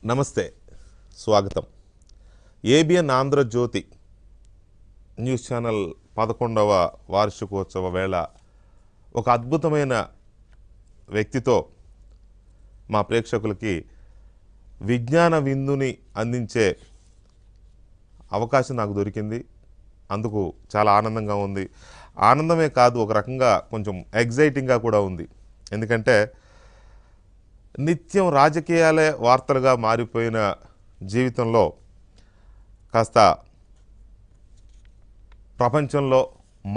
నమస్తే, స్వాగతం. ABN Andhra Jyothi news channel 11వ వార్షికోత్సవ వేళ ఒక అద్భుతమైన వ్యక్తితో మా ప్రేక్షకులకి విజ్ఞాన విందుని అందించే అవకాశం నాకు దొరికింది. అందుకు చాలా ఆనందంగా ఉంది. ఆనందమే కాదు, ఒక రకంగా కొంచెం ఎగ్జైటింగ్గా కూడా ఉంది. ఎందుకంటే నిత్యం రాజకీయాలే వార్తలుగా మారిపోయిన జీవితంలో కాస్త ప్రపంచంలో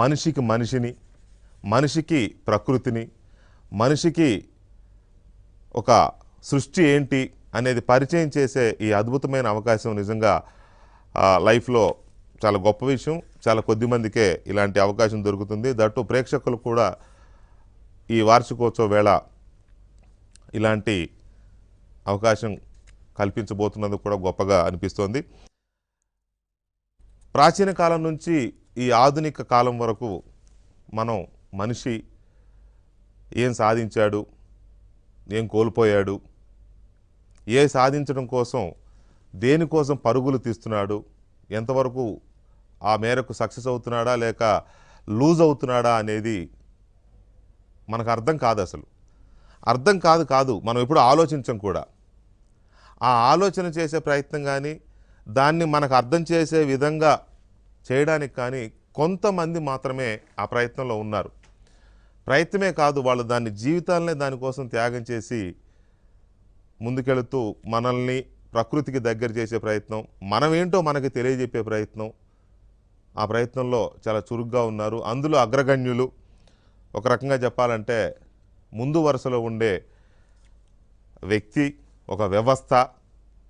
మనిషికి మనిషిని, మనిషికి ప్రకృతిని, మనిషికి ఒక సృష్టి ఏంటి అనేది పరిచయం చేసే ఈ అద్భుతమైన అవకాశం నిజంగా లైఫ్లో చాలా గొప్ప విషయం. చాలా కొద్ది మందికే ఇలాంటి అవకాశం దొరుకుతుంది. దట్టు ప్రేక్షకులు కూడా ఈ వార్షికోత్సవ వేళ ఇలాంటి అవకాశం కల్పించబోతున్నందుకు కూడా గొప్పగా అనిపిస్తోంది. ప్రాచీన కాలం నుంచి ఈ ఆధునిక కాలం వరకు మనం మనిషి ఏం సాధించాడు, ఏం కోల్పోయాడు, సాధించడం కోసం దేనికోసం పరుగులు తీస్తున్నాడు, ఎంతవరకు ఆ మేరకు సక్సెస్ అవుతున్నాడా లేక లూజ్ అవుతున్నాడా అనేది మనకు అర్థం కాదు. అర్థం కాదు మనం ఎప్పుడు ఆలోచించం కూడా. ఆ ఆలోచన చేసే ప్రయత్నం కానీ దాన్ని మనకు అర్థం చేసే విధంగా చేయడానికి కానీ కొంతమంది మాత్రమే ఆ ప్రయత్నంలో ఉన్నారు. ప్రయత్నమే కాదు, వాళ్ళు దాన్ని జీవితాలనే దానికోసం త్యాగం చేసి ముందుకెళుతూ మనల్ని ప్రకృతికి దగ్గర చేసే ప్రయత్నం, మనమేంటో మనకి తెలియజెప్పే ప్రయత్నం, ఆ ప్రయత్నంలో చాలా చురుగ్గా ఉన్నారు. అందులో అగ్రగణ్యులు, ఒక రకంగా చెప్పాలంటే ముందు వరుసలో ఉండే వ్యక్తి, ఒక వ్యవస్థ,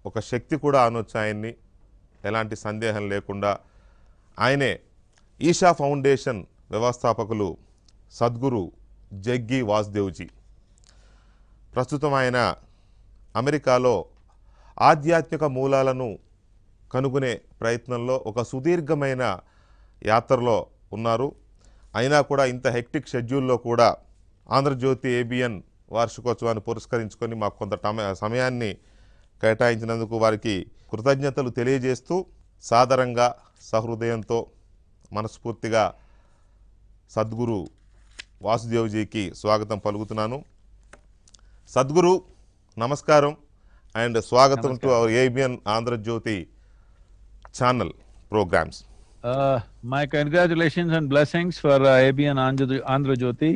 ఒక శక్తి కూడా అనొచ్చు ఆయన్ని, ఎలాంటి సందేహం లేకుండా. ఆయనే ఈషా ఫౌండేషన్ వ్యవస్థాపకులు సద్గురు జగ్గి వాసుదేవ్జీ. ప్రస్తుతం ఆయన అమెరికాలో ఆధ్యాత్మిక మూలాలను కనుగొనే ప్రయత్నంలో ఒక సుదీర్ఘమైన యాత్రలో ఉన్నారు. అయినా కూడా ఇంత హెక్టిక్ షెడ్యూల్లో కూడా ఆంధ్రజ్యోతి ఏబిఎన్ వార్షికోత్సవాన్ని పురస్కరించుకొని మాకు కొంత సమయాన్ని కేటాయించినందుకు వారికి కృతజ్ఞతలు తెలియజేస్తూ సాదరంగా సహృదయంతో మనస్ఫూర్తిగా సద్గురు వాసుదేవ్జీకి స్వాగతం పలుకుతున్నాను. సద్గురు నమస్కారం అండ్ స్వాగతం to our ABN Andhrajyothi channel programs. My congratulations and blessings for ABN Andhra Jyoti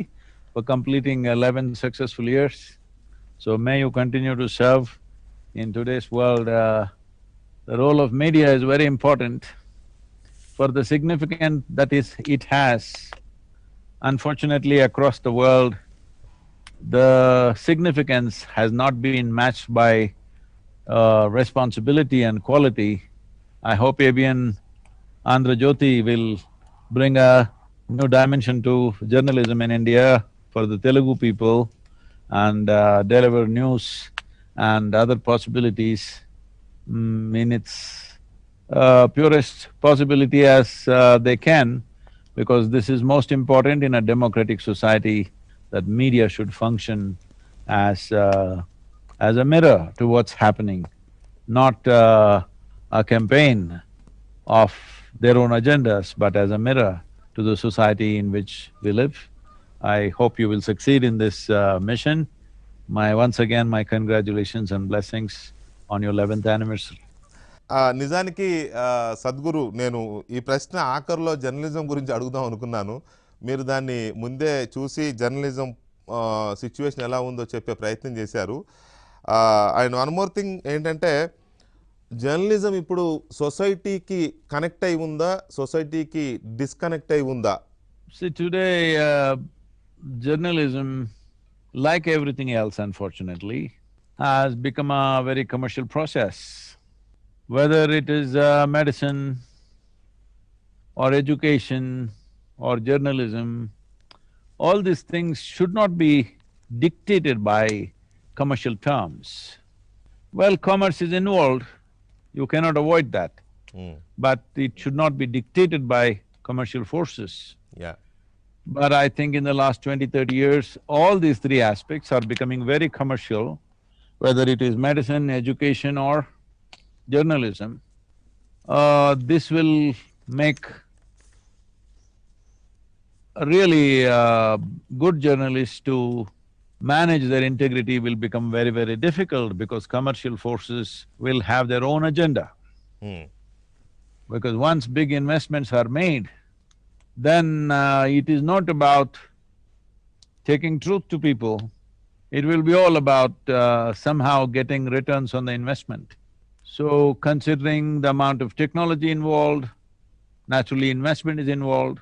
for completing 11 successful years. So may you continue to serve in today's world. The role of media is very important for the significance that it has. Unfortunately, across the world, the significance has not been matched by responsibility and quality. I hope ABN Andhra Jyoti will bring a new dimension to journalism in India for the Telugu people and deliver news and other possibilities in its purest possibility as they can, because this is most important in a democratic society, that media should function as a mirror to what's happening, not a campaign of their own agendas, but as a mirror to the society in which we live. I hope you will succeed in this mission. Once again, my congratulations and blessings on your 11th anniversary. నిజానికి సద్గురు, నేను ఈ ప్రశ్న ఆఖరిలో journalism గురించి అడుగుదాం అనుకున్నాను. మీరు దాన్ని ముందే చూసి జర్నలిజం సిచ్యువేషన్ ఎలా ఉందో చెప్పే ప్రయత్నం చేశారు. అండ్ వన్ మోర్ థింగ్ ఏంటంటే, జర్నలిజం ఇప్పుడు సొసైటీకి కనెక్ట్ అయి ఉందా, సొసైటీకి డిస్కనెక్ట్ అయి ఉందా? See, today journalism, like everything else unfortunately, has become a very commercial process. Whether it is medicine or education or journalism, all these things should not be dictated by commercial terms. Well, commerce is involved, you cannot avoid that. But it should not be dictated by commercial forces. Yeah. But I think in the last 20, 30 years, all these three aspects are becoming very commercial whether it is medicine, education or journalism, this will make a really good journalists to manage their integrity will become very, very difficult because commercial forces will have their own agenda. Hmm. Because once big investments are made, then it is not about taking truth to people, it will be all about somehow getting returns on the investment. So considering the amount of technology involved, naturally investment is involved.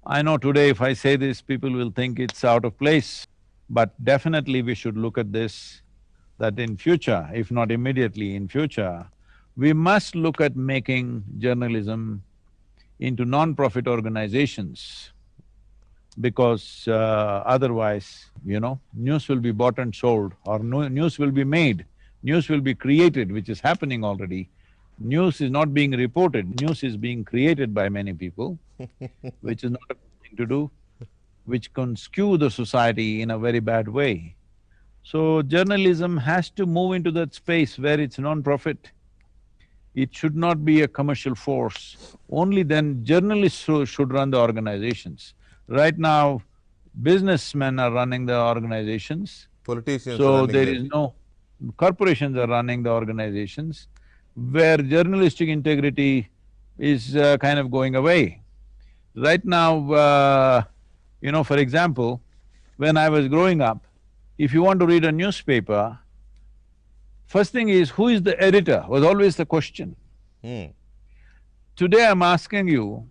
I know today if I say this, people will think it's out of place, but definitely we should look at this, that in future, if not immediately, in future, we must look at making journalism into non-profit organizations because otherwise, news will be bought and sold or news will be made, news will be created, which is happening already. News is not being reported, news is being created by many people, which is not a good thing to do, which can skew the society in a very bad way. So journalism has to move into that space where it's non-profit. It should not be a commercial force. Only then journalists should run the organizations. Right now, businessmen are running the organizations, Politicians so running there it. is no… corporations are running the organizations, where journalistic integrity is kind of going away. Right now, for example, when I was growing up, if you want to read a newspaper, first thing is, who is the editor, was always the question. Hmm. Today I'm asking you,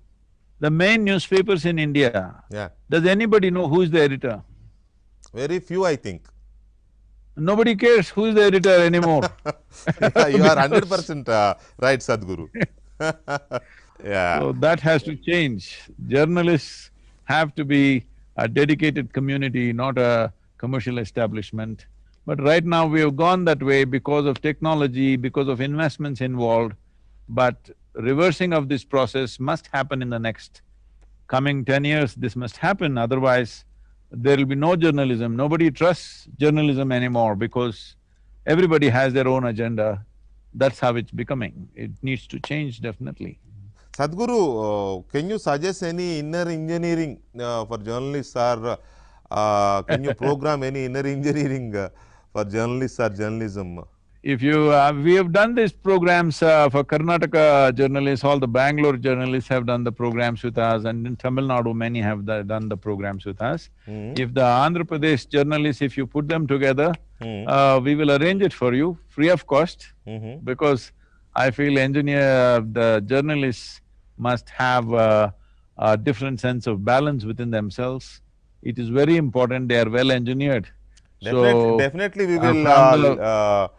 the main newspapers in India, Yeah, does anybody know who is the editor? very few, I think. Nobody cares who is the editor anymore. Yeah, you are Because 100% right, Sadhguru. Yeah, so that has to change. Journalists have to be a dedicated community, not a commercial establishment. But right now we have gone that way because of technology, because of investments involved. But reversing of this process must happen in the next coming 10 years, this must happen, otherwise there will be no journalism. Nobody trusts journalism anymore because everybody has their own agenda. That's how it's becoming. It needs to change definitely. Sadhguru, can you suggest any inner engineering for journalists, or can you program any inner engineering for journalists or journalism? If you… we have done these programs for Karnataka journalists, all the Bangalore journalists have done the programs with us, and in Tamil Nadu many have done the programs with us. If the Andhra Pradesh journalists, if you put them together, we will arrange it for you, free of cost, because I feel the journalists must have a different sense of balance within themselves. It is very important they are well engineered. Definitely we will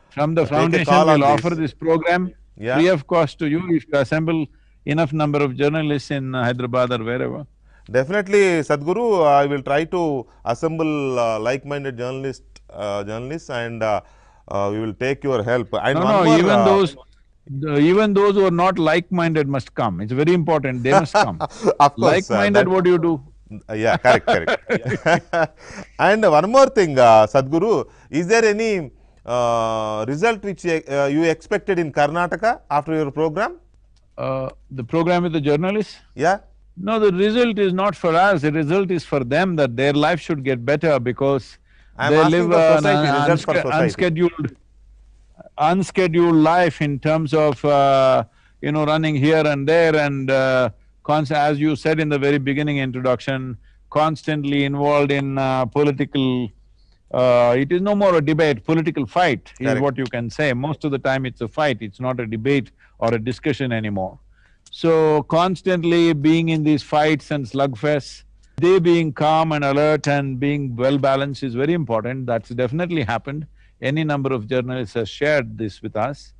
From the take a foundation, call on we'll offer this. this program Yeah. free of cost to you if you assemble enough number of journalists in Hyderabad or wherever. Definitely, Sadhguru, I will try to assemble like-minded journalists, and we will take your help. And one No, more, even those who are not like-minded must come. It's very important, they must come. of course, Like-minded, what do you do? yeah, correct. And one more thing, Sadhguru, is there any result which you expected in Karnataka after your program? The program with the journalists? Yeah. No, the result is not for us, the result is for them, that their life should get better because I am they asking live for an society, result for society. unscheduled life in terms of, running here and there and as you said in the very beginning introduction, constantly involved in political… it is no more a debate, political fight is Correct. what you can say. Most of the time it's a fight, it's not a debate or a discussion anymore. So constantly being in these fights and slugfests, they being calm and alert and being well-balanced is very important. That's definitely happened. Any number of journalists have shared this with us.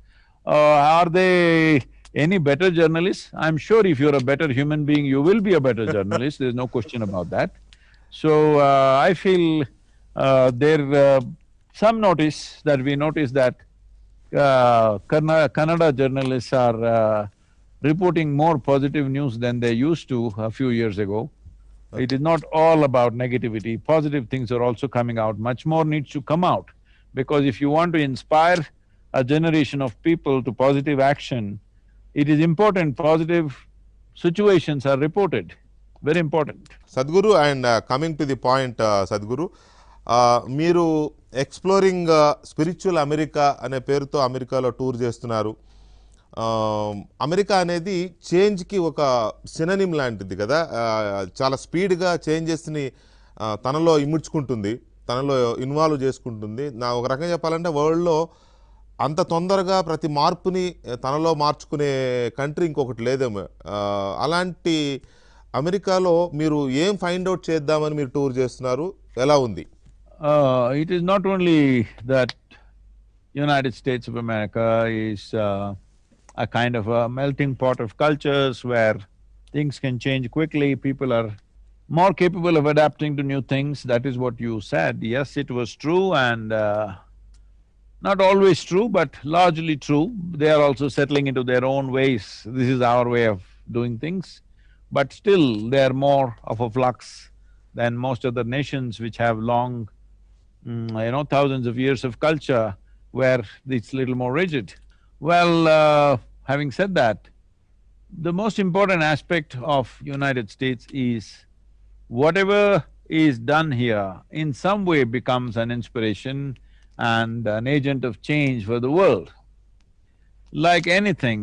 Are they any better journalists? I'm sure if you're a better human being, you will be a better journalist, there's no question about that. So, I feel some notice that we notice that Kannada journalists are reporting more positive news than they used to a few years ago. It is not all about negativity, positive things are also coming out, much more needs to come out Because if you want to inspire a generation of people to positive action, it is important positive situations are reported, very important. Sadhguru and coming to the point Sadhguru, మీరు exploring spiritual America అనే పేరుతో అమెరికాలో tour చేస్తున్నారు. America అనేది చేంజ్కి ఒక synonym లాంటిది కదా. చాలా స్పీడ్గా చేంజెస్ని తనలో ఇముడ్చుకుంటుంది, తనలో ఇన్వాల్వ్ చేసుకుంటుంది. నా ఒక రకంగా చెప్పాలంటే వరల్డ్లో అంత తొందరగా ప్రతి మార్పుని తనలో మార్చుకునే కంట్రీ ఇంకొకటి లేదేమో. అలాంటి అమెరికాలో మీరు ఏం ఫైండ్ అవుట్ చేద్దామని మీరు టూర్ చేస్తున్నారు, ఎలా ఉంది? It is not only that United States of America is a kind of a melting pot of cultures where things can change quickly, people are more capable of adapting to new things, that is what you said. Yes, it was true and not always true, but largely true. They are also settling into their own ways. This is our way of doing things. But still, they are more of a flux than most other nations which have long, thousands of years of culture where it's little more rigid. Well, having said that, the most important aspect of United States is whatever is done here in some way becomes an inspiration and an agent of change for the world. Like anything,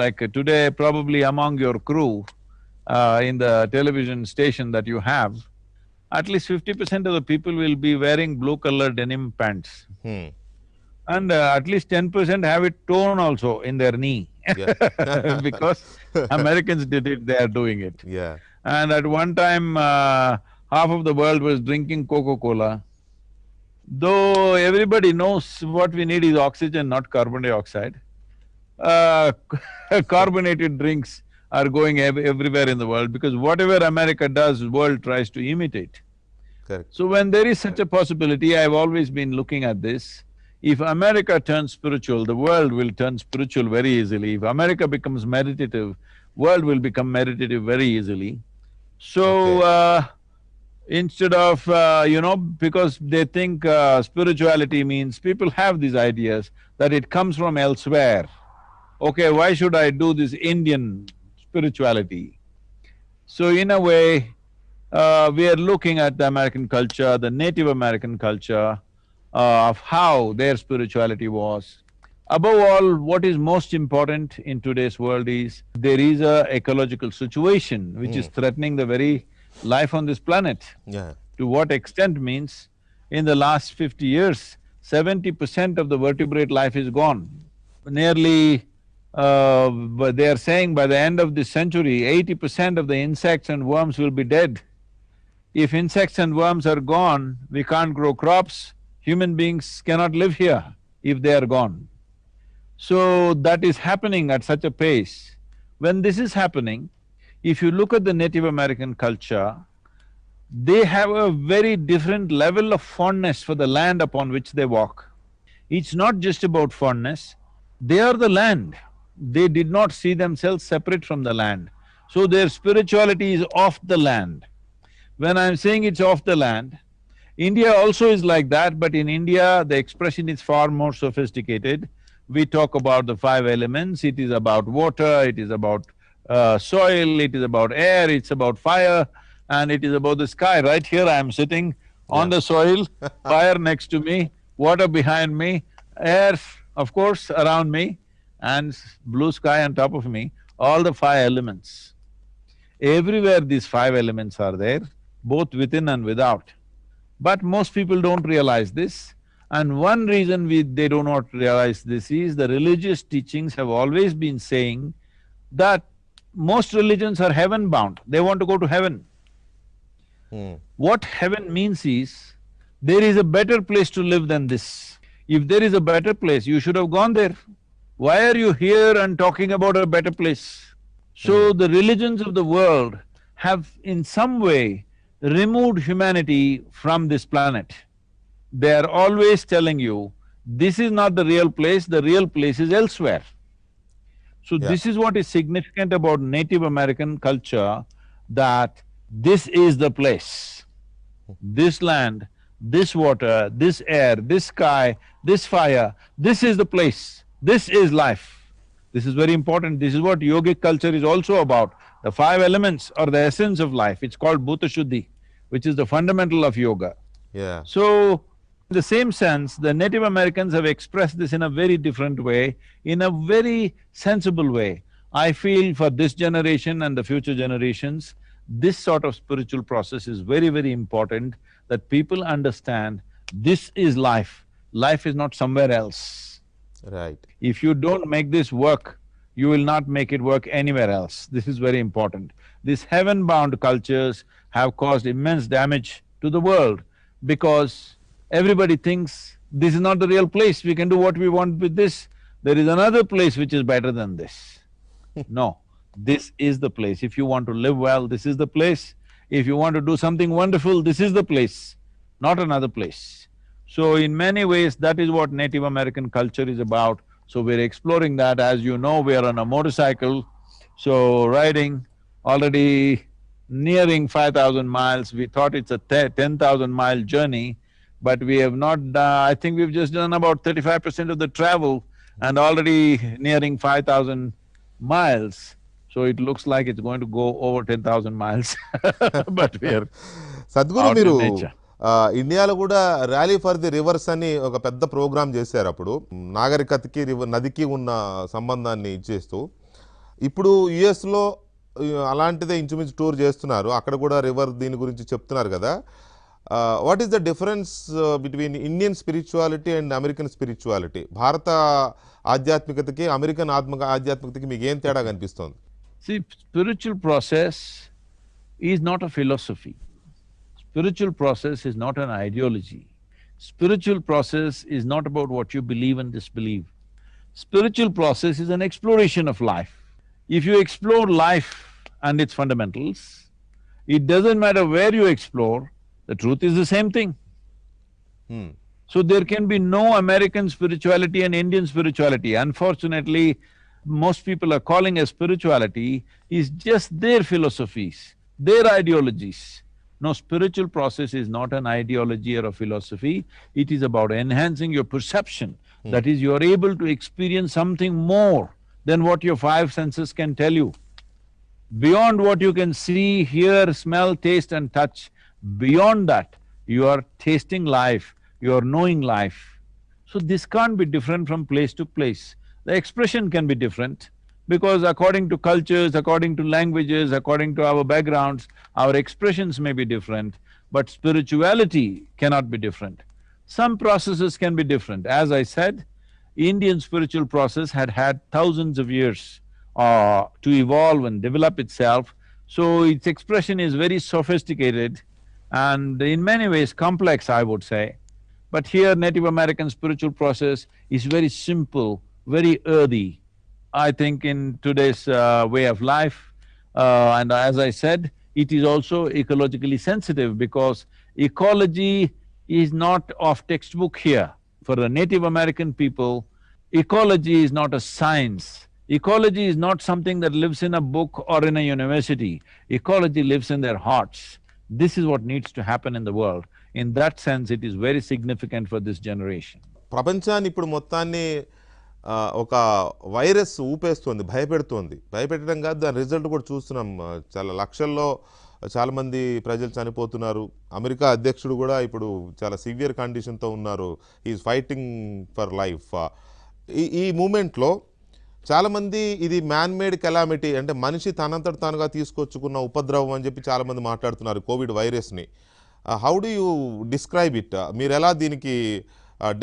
like today probably among your crew, in the television station that you have, at least 50% of the people will be wearing blue-colored denim pants. And at least 10% have it torn also in their knee because Americans did it, they are doing it. Yeah. And at one time, half of the world was drinking Coca-Cola. Though everybody knows what we need is oxygen, not carbon dioxide, carbonated drinks are going everywhere in the world because whatever America does, world tries to imitate. Correct. So when there is such a possibility, I've always been looking at this. If America turns spiritual, the world will turn spiritual very easily. If America becomes meditative, world will become meditative very easily. So, instead of, because they think spirituality means… people have these ideas that it comes from elsewhere. Okay, why should I do this Indian spirituality? So in a way, we are looking at the American culture, the Native American culture, of how their spirituality was. Above all, what is most important in today's world is there is a ecological situation which is threatening the very life on this planet. Yeah. To what extent means, in the last 50 years, 70% of the vertebrate life is gone. Nearly, but they are saying by the end of this century, 80% of the insects and worms will be dead. If insects and worms are gone, we can't grow crops, human beings cannot live here if they are gone. So that is happening at such a pace. When this is happening, if you look at the Native American culture, they have a very different level of fondness for the land upon which they walk. It's not just about fondness, they are the land. They did not see themselves separate from the land. So their spirituality is off the land. When I'm saying it's off the land, India also is like that, but in India, the expression is far more sophisticated. We talk about the five elements, it is about water, it is about soil, it is about air, it's about fire, and it is about the sky. Right here I am sitting on the soil, fire next to me, water behind me, air, of course, around me, and blue sky on top of me, all the five elements. Everywhere these five elements are there, both within and without. But most people don't realize this, and one reason they do not realize this is the religious teachings have always been saying that most religions are heaven-bound, they want to go to heaven. What heaven means is, there is a better place to live than this. If there is a better place, you should have gone there. Why are you here and talking about a better place? So the religions of the world have in some way removed humanity from this planet. They are always telling you, this is not the real place is elsewhere. So this is what is significant about Native American culture, that this is the place. This land, this water, this air, this sky, this fire, this is the place, this is life. This is very important, this is what yogic culture is also about. The five elements are the essence of life, it's called Bhuta Shuddhi, which is the fundamental of yoga. Yeah. So, in the same sense, the Native Americans have expressed this in a very different way, in a very sensible way. I feel for this generation and the future generations, this sort of spiritual process is very, very important, that people understand this is life. Life is not somewhere else. Right. If you don't make this work, you will not make it work anywhere else. This is very important. These heaven-bound cultures have caused immense damage to the world because everybody thinks this is not the real place, we can do what we want with this. There is another place which is better than this. No, this is the place. If you want to live well, this is the place. If you want to do something wonderful, this is the place, not another place. So in many ways, that is what Native American culture is about. So we're exploring that. As you know, we are on a motorcycle, so riding, already nearing 5,000 miles. We thought it's a 10,000-mile journey, but we have not… I think we've just done about 35% of the travel and already nearing 5,000 miles. So it looks like it's going to go over 10,000 miles but we are Sadhguru out మీరు in nature. ఇండియాలో కూడా rally for the reverse అని ఒక పెద్ద programme చేశారు అప్పుడు నాగరికతకి నదికి ఉన్న సంబంధాన్ని ఇచ్చేస్తూ ఇప్పుడు యుఎస్లో అలాంటిదే ఇంచుమించు టూర్ చేస్తున్నారు అక్కడ కూడా రివర్ దీని గురించి చెప్తున్నారు కదా what is the difference between Indian spirituality and American spirituality భారత ఆధ్యాత్మికతకి అమెరికన్ ఆధ్యాత్మికతకి మీకు ఏం తేడా కనిపిస్తుంది See, spiritual process is not a philosophy. Spiritual process is not an ideology. Spiritual process is not about what you believe and disbelieve. Spiritual process is an exploration of life. If you explore life and its fundamentals, it doesn't matter where you explore, the truth is the same thing. So there can be no American spirituality and Indian spirituality. Unfortunately, most people are calling as spirituality is just their philosophies, their ideologies. No, spiritual process is not an ideology or a philosophy, it is about enhancing your perception. That is, you are able to experience something more than what your five senses can tell you. Beyond what you can see, hear, smell, taste and touch, beyond that, you are tasting life, you are knowing life. So this can't be different from place to place. The expression can be different because according to cultures, according to languages, according to our backgrounds, our expressions may be different, but spirituality cannot be different. Some processes can be different. As I said, Indian spiritual process had thousands of years to evolve and develop itself, so its expression is very sophisticated and in many ways complex, I would say. But here Native American spiritual process is very simple, very earthy. I think in today's way of life, and as I said, it is also ecologically sensitive because ecology is not of textbook here. For the Native American people, ecology is not a science. Ecology is not something that lives in a book or in a university. Ecology lives in their hearts. This is what needs to happen in the world. In that sense, it is very significant for this generation. ప్రపంచాన్ని ఇప్పుడు మొత్తాన్ని ఒక virus ఊపేస్తుంది భయపెడుతోంది భయపెట్టడం కాదు దాని result కూడా చూస్తున్నాం చాలా లక్షల్లో చాలామంది ప్రజలు చనిపోతున్నారు అమెరికా అధ్యక్షుడు కూడా ఇప్పుడు చాలా సివియర్ కండిషన్తో ఉన్నారు ఈజ్ ఫైటింగ్ ఫర్ లైఫ్ ఈ మూమెంట్లో చాలామంది ఇది మ్యాన్ మేడ్ కెలామిటీ అంటే మనిషి తనంతట తానుగా తీసుకొచ్చుకున్న ఉపద్రవం అని చెప్పి చాలామంది మాట్లాడుతున్నారు కోవిడ్ వైరస్ని how do you describe it మీరు ఎలా దీనికి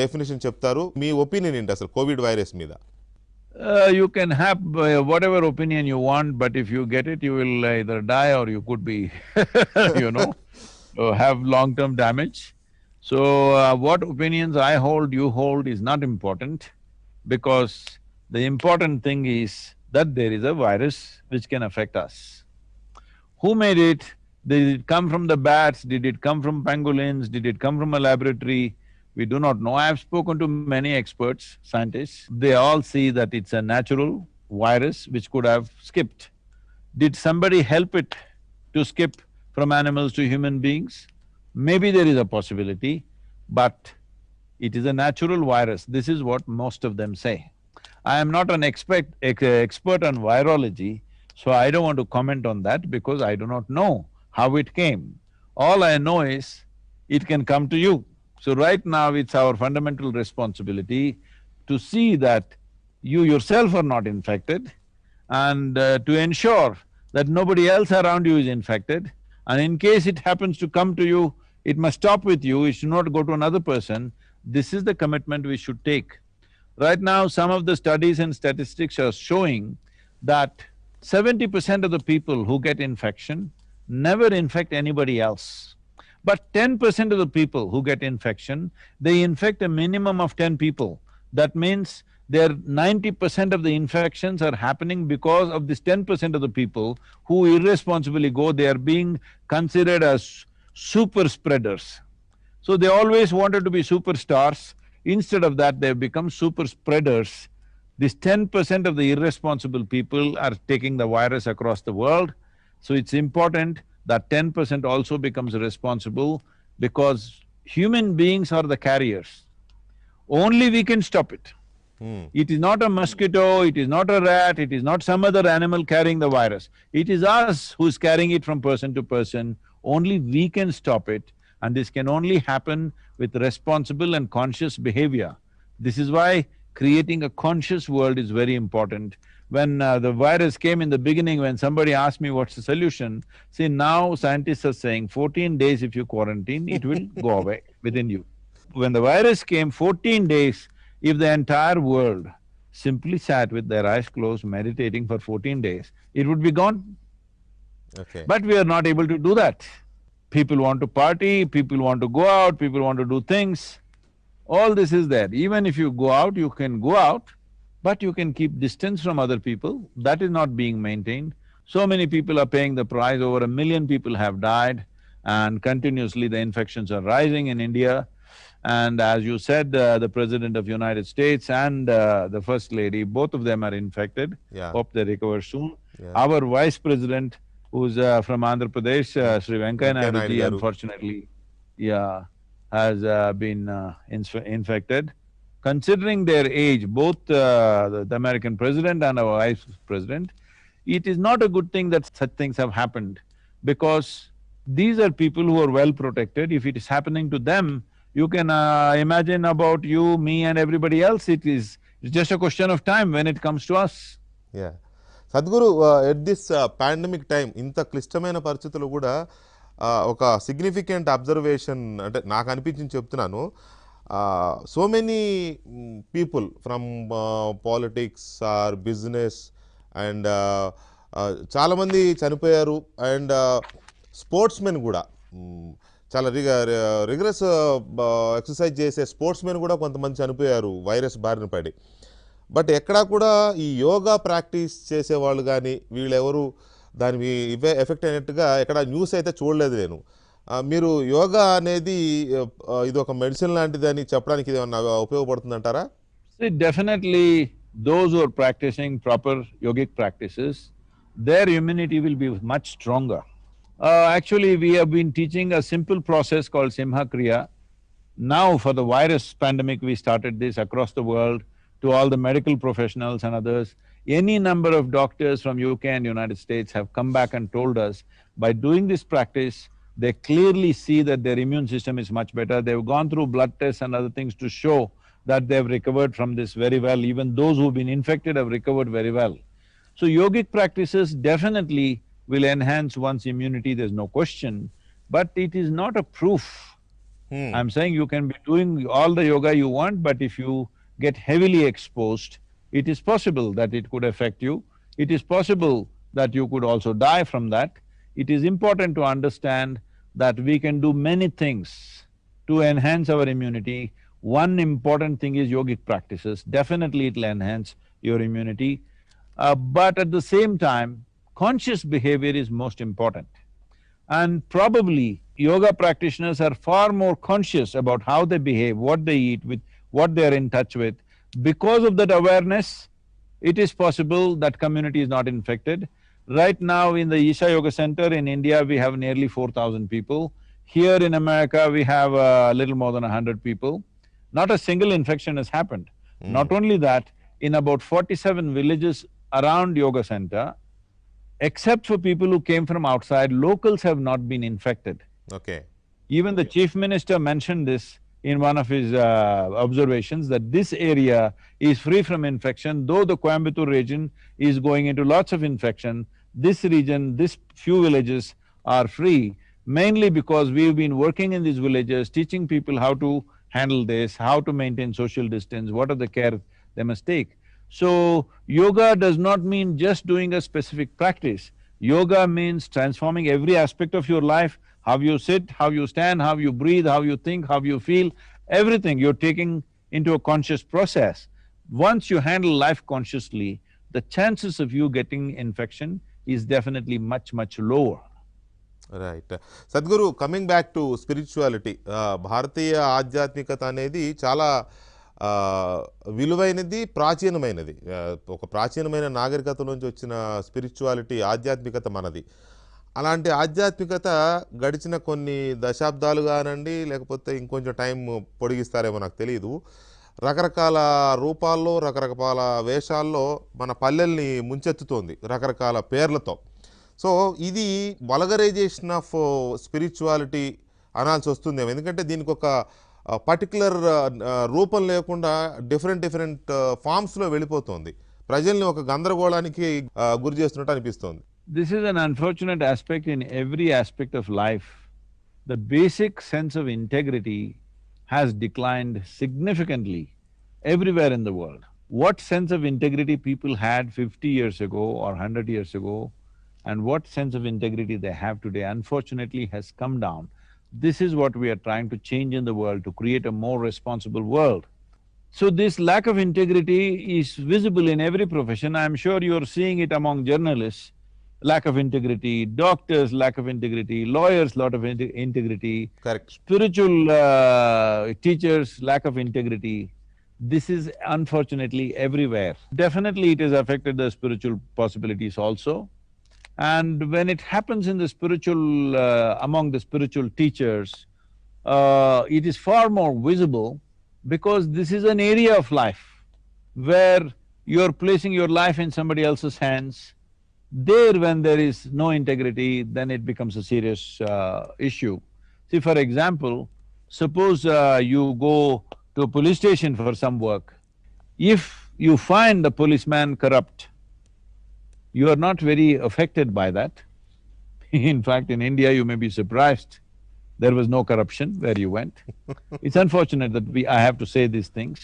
డెఫినేషన్ చెప్తారు మీ ఒపీనియన్ ఏంటి అసలు కోవిడ్ వైరస్ మీద You can have whatever opinion you want, but if you get it, you will either die or you could be you know, have long-term damage. So what opinions I hold, you hold is not important because the important thing is that there is a virus which can affect us. Who made it? Did it come from the bats? Did it come from pangolins? Did it come from a laboratory? We do not know. I have spoken to many experts, scientists. They all see that it's a natural virus which could have skipped. Did somebody help it to skip from animals to human beings? Maybe there is a possibility, but it is a natural virus. This is what most of them say. I am not an expert on virology, so I don't want to comment on that because I do not know how it came. All I know is it can come to you. So right now it's our fundamental responsibility to see that you yourself are not infected and to ensure that nobody else around you is infected. And in case it happens to come to you, it must stop with you, it should not go to another person. This is the commitment we should take. Right now, some of the studies and statistics are showing that 70% of the people who get infection never infect anybody else. But 10% of the people who get infection, they infect a minimum of 10 people. That means their 90% of the infections are happening because of this 10% of the people who irresponsibly go, they are being considered as super spreaders. So they always wanted to be superstars. Instead of that, they've become super spreaders. This 10% of the irresponsible people are taking the virus across the world. So it's important that 10% also becomes responsible because human beings are the carriers. Only we can stop it. It is not a mosquito, it is not a rat, it is not some other animal carrying the virus. It is us who's carrying it from person to person. Only we can stop it, and this can only happen with responsible and conscious behavior. This is why creating a conscious world is very important. When the virus came in the beginning, when somebody asked me what's the solution, see now scientists are saying 14 days if you quarantine, it will go away within you. When the virus came, 14 days, if the entire world simply sat with their eyes closed meditating for 14 days, it would be gone. Okay. But we are not able to do that. People want to party, people want to go out, people want to do things. All this is there. Even if you go out, you can go out, but you can keep distance from other people. That is not being maintained. So many people are paying the price, over 1 million people have died, and continuously the infections are rising in India. And as you said, the President of United States and the First Lady, both of them are infected. Yeah. Hope they recover soon. Yeah. Our Vice President, who's from Andhra Pradesh, Sri Venkaiah Venkaiah Naidu ji, Naidu garu. unfortunately, yeah, has been infected. Considering their age, both the American President and our Vice President, it is not a good thing that such things have happened because these are people who are well protected. If it is happening to them, you can imagine about you, me and everybody else. It's just a question of time when it comes to us. Yeah Sadhguru, at this pandemic time, ఇంత క్లిష్టమైన పరిస్థితులు కూడా ఒక significant observation అంటే నాకు అనిపించింది చెప్తున్నాను. So many people from politics or business and చాలామంది చనిపోయారు. అండ్ స్పోర్ట్స్ మెన్ కూడా చాలా రిగరస్ ఎక్సర్సైజ్ చేసే స్పోర్ట్స్ మెన్ కూడా కొంతమంది చనిపోయారు వైరస్ బారిన పడి. బట్ ఎక్కడా కూడా ఈ యోగా ప్రాక్టీస్ చేసేవాళ్ళు కానీ వీళ్ళెవరు దాని ఎఫెక్ట్ అయినట్టుగా ఎక్కడ న్యూస్ అయితే చూడలేదు నేను. మీరు యోగా అనేది ఇది ఒక మెడిసిన్ లాంటిది అని చెప్పడానికి ఇది ఏమన్నా ఉపయోగపడుతుందంటారా? See, definitely those who are practicing proper yogic practices, their immunity will be much stronger. Actually, we have been teaching a simple process called Simha Kriya. Now for the virus pandemic, we started this across the world to all the medical professionals and others. Any number of doctors from UK and United States have come back and told us by doing this practice, they clearly see that their immune system is much better. They've gone through blood tests and other things to show that they've recovered from this very well. Even those who've been infected have recovered very well. So yogic practices definitely will enhance one's immunity, there's no question, but it is not a proof. I'm saying you can be doing all the yoga you want, but if you get heavily exposed, it is possible that it could affect you. It is possible that you could also die from that. It is important to understand that we can do many things to enhance our immunity. One important thing is yogic practices. Definitely it'll enhance your immunity. But at the same time, conscious behavior is most important. And probably yoga practitioners are far more conscious about how they behave, what they eat, with what they are in touch with. Because of that awareness, it is possible that community is not infected. Right now in the Isha Yoga Center in India, we have nearly 4,000 people. Here in America, we have a little more than 100 people. Not a single infection has happened. Not only that, in about 47 villages around Yoga Center, except for people who came from outside, locals have not been infected. Okay. Even the chief minister mentioned this in one of his observations, that this area is free from infection, though the Coimbatore region is going into lots of infection. This region, this few villages are free, mainly because we've been working in these villages, teaching people how to handle this, how to maintain social distance, what are the care they must take. So, yoga does not mean just doing a specific practice. Yoga means transforming every aspect of your life, how you sit, how you stand, how you breathe, how you think, how you feel, everything you're taking into a conscious process. Once you handle life consciously, the chances of you getting infection is definitely much, much lower. Right. Sadhguru, coming back to spirituality, భారతీయ ఆధ్యాత్మికత అనేది చాలా విలువైనది, ప్రాచీనమైనది. ఒక ప్రాచీనమైన నాగరికత నుంచి వచ్చిన spirituality, ఆధ్యాత్మికత మనది. అలాంటి ఆధ్యాత్మికత గడిచిన కొన్ని దశాబ్దాలు కానండి, లేకపోతే ఇంకొంచెం టైం పొడిగిస్తారేమో నాకు తెలియదు, రకరకాల రూపాల్లో, రకరకాల వేషాల్లో మన పల్లెల్ని ముంచెత్తుతోంది రకరకాల పేర్లతో. సో ఇది వల్గరైజేషన్ ఆఫ్ స్పిరిచువాలిటీ అనాల్సి వస్తుందేమో, ఎందుకంటే దీనికి ఒక పర్టికులర్ రూపం లేకుండా డిఫరెంట్ ఫామ్స్లో వెళ్ళిపోతుంది, ప్రజల్ని ఒక గందరగోళానికి గురి చేస్తున్నట్టు అనిపిస్తుంది. This is an unfortunate aspect in every aspect of life. The basic sense of integrity has declined significantly everywhere in the world. What sense of integrity people had 50 years ago or 100 years ago, and what sense of integrity they have today, unfortunately has come down. This is what we are trying to change in the world, to create a more responsible world. So this lack of integrity is visible in every profession. I'm sure you're seeing it among journalists, lack of integrity, doctors, lack of integrity, lawyers, lot of integrity. Correct. Spiritual teachers, lack of integrity. This is unfortunately everywhere. Definitely it has affected the spiritual possibilities also. And when it happens in the spiritual… among the spiritual teachers, it is far more visible, because this is an area of life where you're placing your life in somebody else's hands. There, when there is no integrity, then it becomes a serious issue. See, for example, suppose you go to a police station for some work. If you find the policeman corrupt, you are not very affected by that. In fact, in India, you may be surprised, there was no corruption where you went. It's unfortunate that I have to say these things,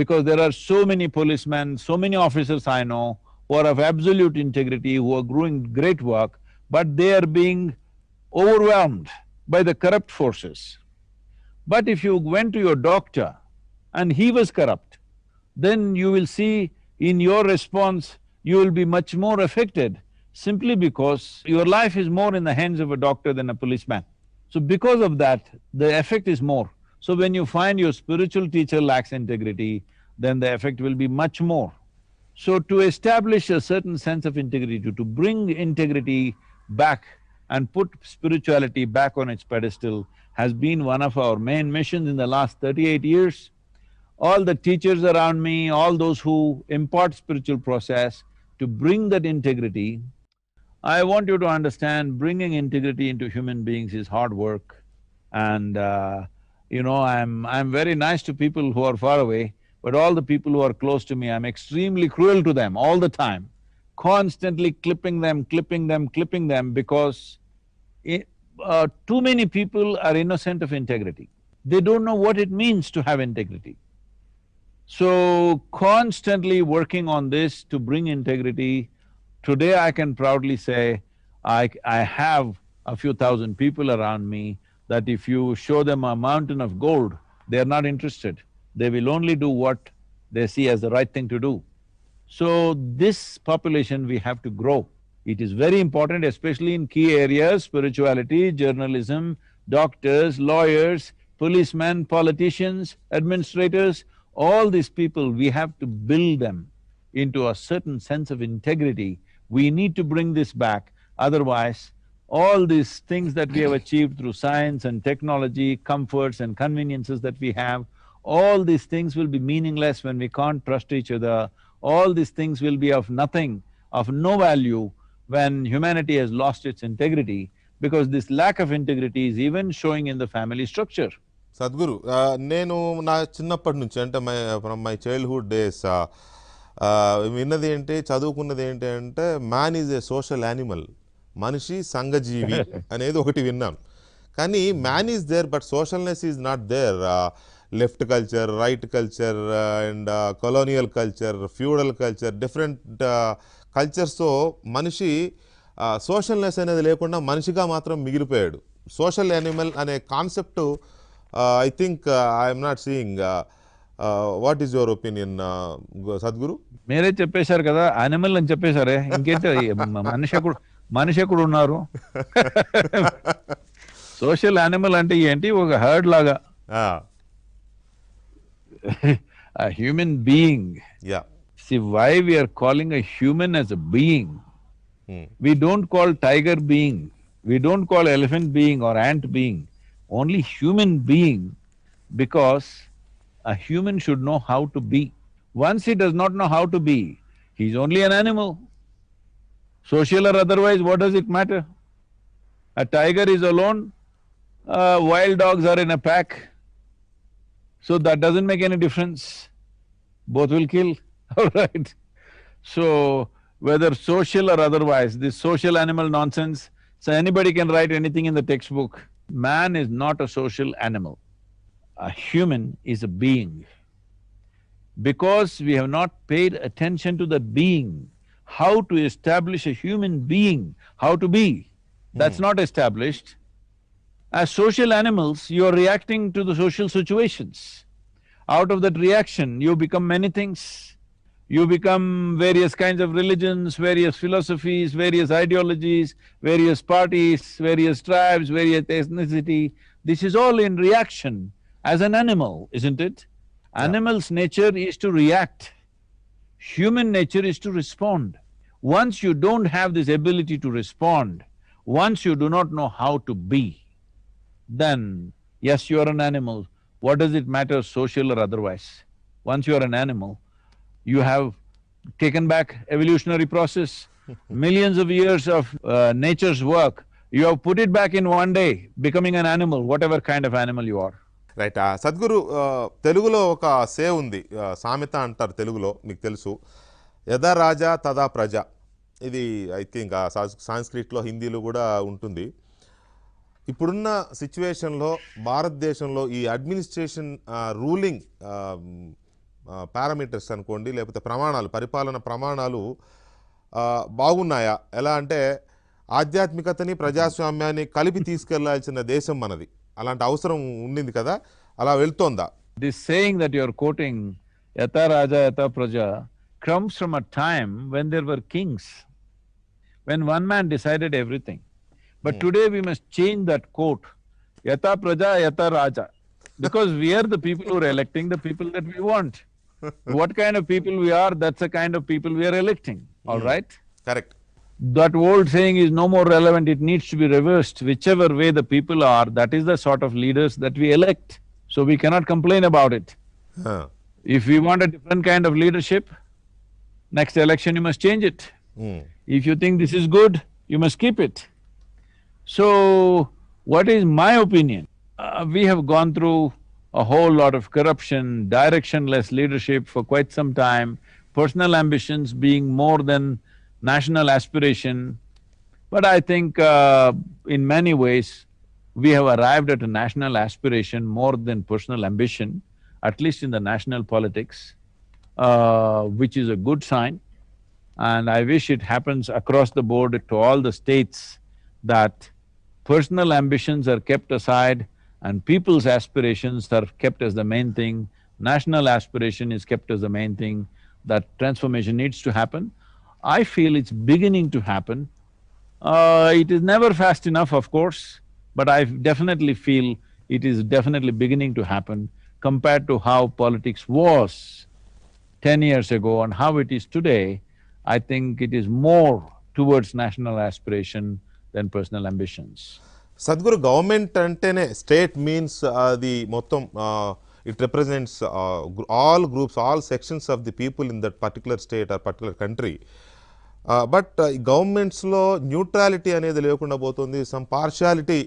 because there are so many policemen, so many officers I know who are of absolute integrity, who are doing great work, but they are being overwhelmed by the corrupt forces. But if you went to your doctor and he was corrupt, then you will see in your response, you will be much more affected, simply because your life is more in the hands of a doctor than a policeman. So because of that, the effect is more. So when you find your spiritual teacher lacks integrity, then the effect will be much more. So to establish a certain sense of integrity, to bring integrity back and put spirituality back on its pedestal has been one of our main missions in the last 38 years. All the teachers around me, all those who impart spiritual process, to bring that integrity. I want you to understand, bringing integrity into human beings is hard work. And I'm very nice to people who are far away, but all the people who are close to me, I'm extremely cruel to them all the time, constantly clipping them, because too many people are innocent of integrity. They don't know what it means to have integrity. So, constantly working on this to bring integrity. Today I can proudly say, I have a few thousand people around me that if you show them a mountain of gold, they are not interested. They will only do what they see as the right thing to do. So, this population we have to grow. It is very important, especially in key areas, spirituality, journalism, doctors, lawyers, policemen, politicians, administrators. All these people, we have to build them into a certain sense of integrity. We need to bring this back, otherwise all these things that we have achieved through science and technology, comforts and conveniences that we have, all these things will be meaningless when we can't trust each other. All these things will be of nothing, of no value when humanity has lost its integrity, because this lack of integrity is even showing in the family structure. Sadhguru నేను నా చిన్నప్పటి నుంచి అంటే from my childhood days విన్నది ఏంటి, చదువుకున్నది ఏంటి అంటే man is a social animal, మనిషి సంఘజీవి అనేది ఒకటి విన్నాను. కానీ man is there but సోషల్నెస్ is not there. Left culture, right culture and colonial culture, feudal culture, different కల్చర్స్తో మనిషి సోషల్నెస్ అనేది లేకుండా మనిషిగా మాత్రం మిగిలిపోయాడు. సోషల్ యానిమల్ అనే concept I think I'm not seeing. What is your opinion Sadhguru? మీరే చెప్పేశారు కదా, యానిమల్ అని చెప్పేశారే, ఇంకేంటి మనిషి ఎక్కడ ఉన్నారు? సోషల్ యానిమల్ అంటే ఏంటి? ఒక హర్డ్ లాగా. A human being. Yeah. See, why we are calling a human as a being? We don't call tiger being, we don't call elephant being or ant being, only human being, because a human should know how to be. Once he does not know how to be, he is only an animal. Social or otherwise, what does it matter? A tiger is alone, wild dogs are in a pack, so that doesn't make any difference. Both will kill, all right? So, whether social or otherwise, this social animal nonsense, so anybody can write anything in the textbook. Man is not a social animal. A human is a being. Because we have not paid attention to the being, how to establish a human being, how to be, that's not established. As social animals, you are reacting to the social situations. Out of that reaction, you become many things. You become various kinds of religions, various philosophies, various ideologies, various parties, various tribes, various ethnicity. This is all in reaction as an animal, isn't it? Yeah. Animal's nature is to react. Human nature is to respond. Once you don't have this ability to respond, once you do not know how to be, then yes, you are an animal. What does it matter, social or otherwise? Once you are an animal, you have taken back evolutionary process, millions of years of nature's work, you have put it back in one day, becoming an animal, whatever kind of animal you are. Right. Sadhguru, తెలుగులో ఒక సే ఉంది, సామెత అంటారు తెలుగులో, మీకు తెలుసు, యథా రాజా తదా ప్రజ. ఇది ఐ థింక్ సాంస్క్రిట్లో, హిందీలో కూడా ఉంటుంది. ఇప్పుడున్న సిచ్యువేషన్లో భారతదేశంలో ఈ అడ్మినిస్ట్రేషన్ రూలింగ్ పారామీటర్స్ అనుకోండి, లేకపోతే ప్రమాణాలు, పరిపాలన ప్రమాణాలు బాగున్నాయా? ఎలా అంటే ఆధ్యాత్మికతని, ప్రజాస్వామ్యాన్ని కలిపి తీసుకెళ్లాల్సిన దేశం మనది. అలాంటి అవసరం ఉండింది కదా, అలా వెళ్తోందా? This saying that you are quoting, yata raja yata praja, comes from a time when there were kings, when one man decided everything. But today we must change that quote, yata praja yata raja, because we are the people who are electing the people that we want. What kind of people we are, that's the kind of people we are electing, all right? Correct. That old saying is no more relevant, it needs to be reversed. Whichever way the people are, that is the sort of leaders that we elect. So we cannot complain about it. If we want a different kind of leadership, next election you must change it. If you think this is good, you must keep it. So, what is my opinion? We have gone through a whole lot of corruption, directionless leadership for quite some time, personal ambitions being more than national aspiration. But I think in many ways, we have arrived at a national aspiration more than personal ambition, at least in the national politics, which is a good sign. And I wish it happens across the board to all the states, that personal ambitions are kept aside and people's aspirations are kept as the main thing, national aspiration is kept as the main thing, that transformation needs to happen. I feel it's beginning to happen. It is never fast enough, of course, but I definitely feel it is definitely beginning to happen compared to how politics was 10 years ago and how it is today. I think it is more towards national aspiration than personal ambitions. Sadhguru government అంటేనే state means అది మొత్తం it represents all groups all sections of the people in that particular state or particular country. But గవర్నమెంట్స్లో neutrality అనేది లేకుండా పోతుంది, some partiality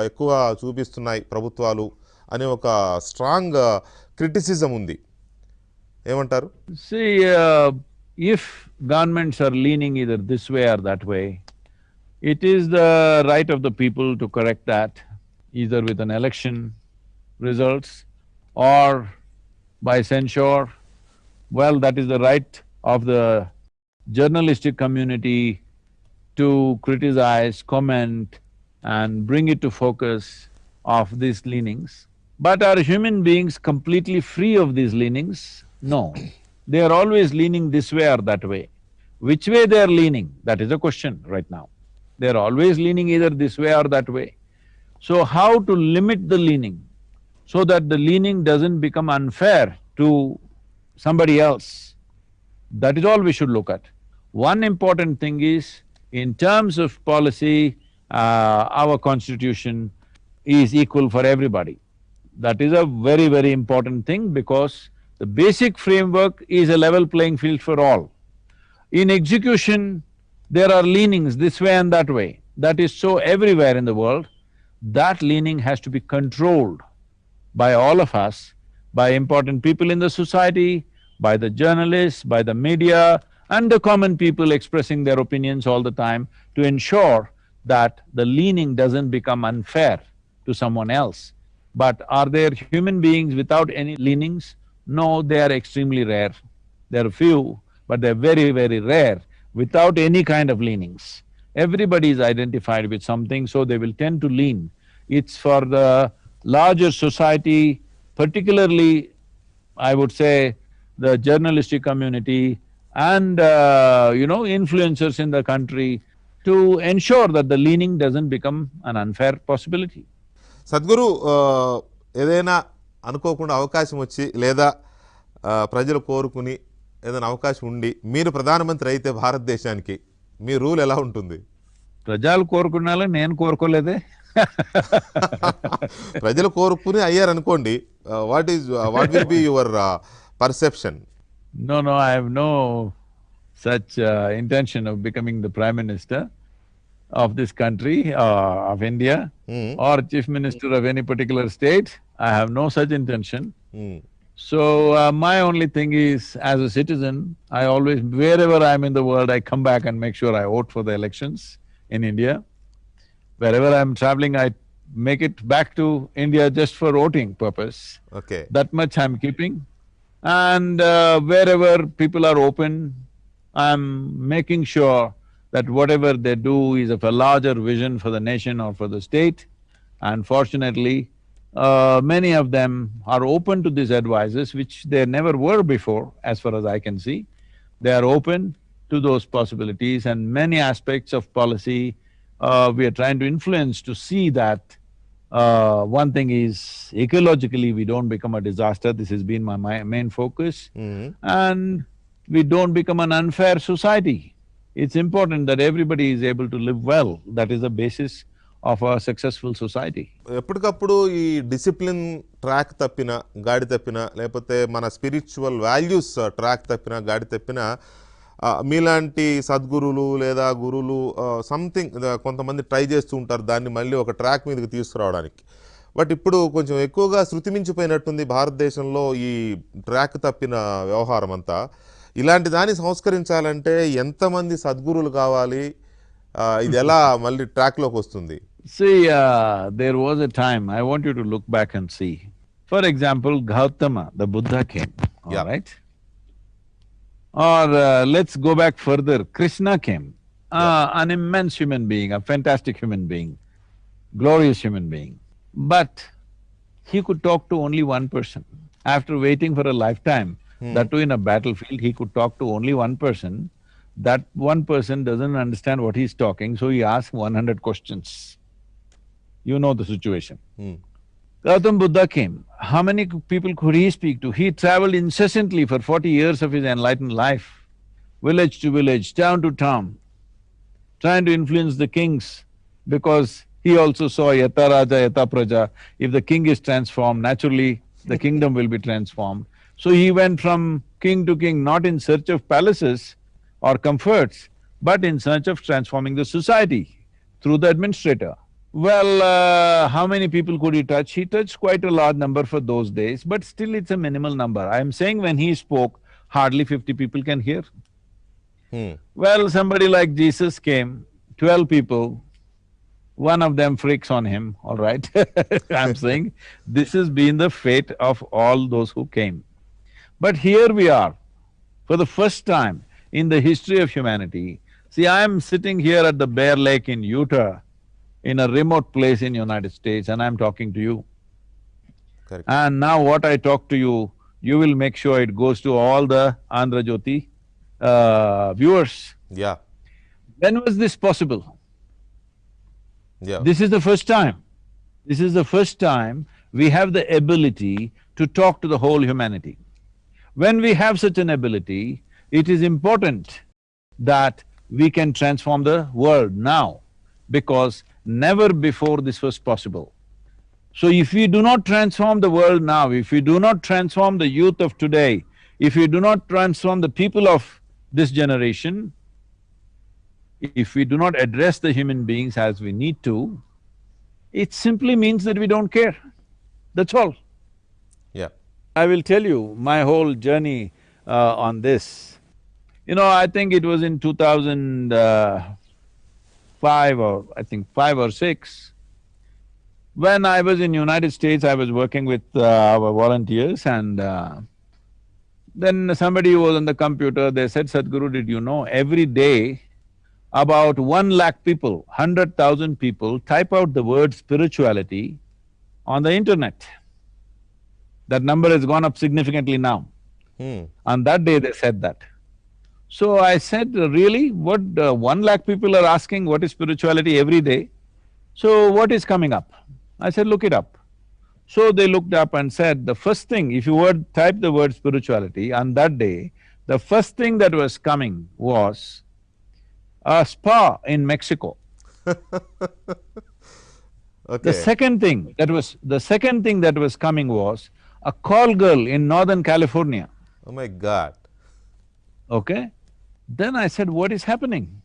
ఎక్కువ చూపిస్తున్నాయి ప్రభుత్వాలు అనే ఒక స్ట్రాంగ్ క్రిటిసిజం ఉంది. ఏమంటారు? See, if governments are leaning either this way or that way, it is the right of the people to correct that, either with an election results or by censure. Well, that is the right of the journalistic community to criticize, comment and bring it to focus of these leanings. But are human beings completely free of these leanings? No. They are always leaning this way or that way. Which way they are leaning? That is a question right now. They are always leaning either this way or that way. So how to limit the leaning so that the leaning doesn't become unfair to somebody else? That is all we should look at. One important thing is, in terms of policy, our constitution is equal for everybody. That is a very, very important thing because the basic framework is a level playing field for all. In execution, there are leanings this way and that way. That is so everywhere in the world. That leaning has to be controlled by all of us, by important people in the society, by the journalists, by the media, and the common people expressing their opinions all the time to ensure that the leaning doesn't become unfair to someone else. But are there human beings without any leanings? No, they are extremely rare. There are few, but they're very, very rare, without any kind of leanings. Everybody is identified with something, so they will tend to lean. It's for the larger society, particularly, I would say, the journalistic community and, influencers in the country to ensure that the leaning doesn't become an unfair possibility. Sadhguru, ఏదైనా అనుకోకుండా అవకాశం వచ్చి లేదా ప్రజలు కోరుకుని ఏదైనా అవకాశం ఉండి మీరు ప్రధానమంత్రి అయితే భారతదేశానికి మీ రూల్ ఎలా ఉంటుంది? ప్రజలు కోరుకున్నాలో నేను కోరుకోలేదే. ప్రజలు కోరుకుని అయ్యారనుకోండి, what will be your perception? No, I have no such intention of becoming the Prime Minister of this country, of India, or Chief Minister of any particular state. I have no such intention. So, my only thing is, as a citizen, I always, wherever I am in the world, I come back and make sure I vote for the elections in India. Wherever I am traveling, I make it back to India just for voting purpose. Okay. That much I am keeping. And wherever people are open, I am making sure that whatever they do is of a larger vision for the nation or for the state. And fortunately, many of them are open to these advices, which they never were before, as far as I can see. They are open to those possibilities, and many aspects of policy we are trying to influence to see that one thing is, ecologically we don't become a disaster. This has been my main focus. And we don't become an unfair society. It's important that everybody is able to live well. That is the basis of a successful society. ఎప్పటికప్పుడు ఈ discipline track తప్పిన, గాడి తప్పిన, లేకపోతే మన spiritual values track తప్పిన, గాడి తప్పిన మీలాంటి సద్గురులు లేదా గురువులు సంథింగ్ కొంతమంది ట్రై చేస్తూ ఉంటారు దాన్ని మళ్ళీ ఒక ట్రాక్ మీదకి తీసుకురావడానికి. బట్ ఇప్పుడు కొంచెం ఎక్కువగా శృతి మించిపోయినట్టుంది భారతదేశంలో ఈ ట్రాక్ తప్పిన వ్యవహారం అంతా. ఇలాంటి దాన్ని సంస్కరించాలంటే ఎంతమంది సద్గురులు కావాలి? ఇది ఎలా మళ్ళీ ట్రాక్లోకి వస్తుంది? See, there was a time, I want you to look back and see. For example, Gautama, the Buddha came, all right? Or let's go back further, Krishna came, an immense human being, a fantastic human being, glorious human being. But he could talk to only one person. After waiting for a lifetime, that too in a battlefield, he could talk to only one person. That one person doesn't understand what he's talking, so he asked 100 questions. You know the situation. Gautama Buddha came. How many people could he speak to? He traveled incessantly for 40 years of his enlightened life, village to village, town to town, trying to influence the kings because he also saw yata raja yata praja. If the king is transformed, naturally the kingdom will be transformed. So he went from king to king, not in search of palaces or comforts, but in search of transforming the society through the administrator. Well, how many people could he touch? He touched quite a large number for those days, but still it's a minimal number. I'm saying when he spoke, hardly 50 people can hear. Hmm. Well, somebody like Jesus came, 12 people, one of them freaks on him, all right? I'm saying this has been the fate of all those who came. But here we are, for the first time in the history of humanity. See, I'm sitting here at the Bear Lake in Utah, in a remote place in United States, and I'm talking to you. Correct. And now what I talk to you, you will make sure it goes to all the Andhra Jyoti viewers. Yeah. When was this possible? Yeah. This is the first time. This is the first time we have the ability to talk to the whole humanity. When we have such an ability, it is important that we can transform the world now, because never before this was possible. So if we do not transform the world now, if we do not transform the youth of today, if we do not transform the people of this generation, if we do not address the human beings as we need to, it simply means that we don't care. That's all. Yeah. I will tell you my whole journey on this. You know, I think it was in 2005 or I think 5 or 6, when I was in United States, I was working with our volunteers, and then somebody was on the computer, they said, Sadhguru, did you know every day about 1 lakh people, 100,000 people type out the word spirituality on the internet. That number has gone up significantly now. Hmm. On that day they said that. So I said, really? What, 1 lakh people are asking what is spirituality every day? So what is coming up? I said, look it up. So they looked up and said, the first thing, if you type the word spirituality, on that day, the first thing that was coming was a spa in Mexico. Okay. The second thing that was coming was a call girl in Northern California, Oh my God. okay? Then I said, what is happening?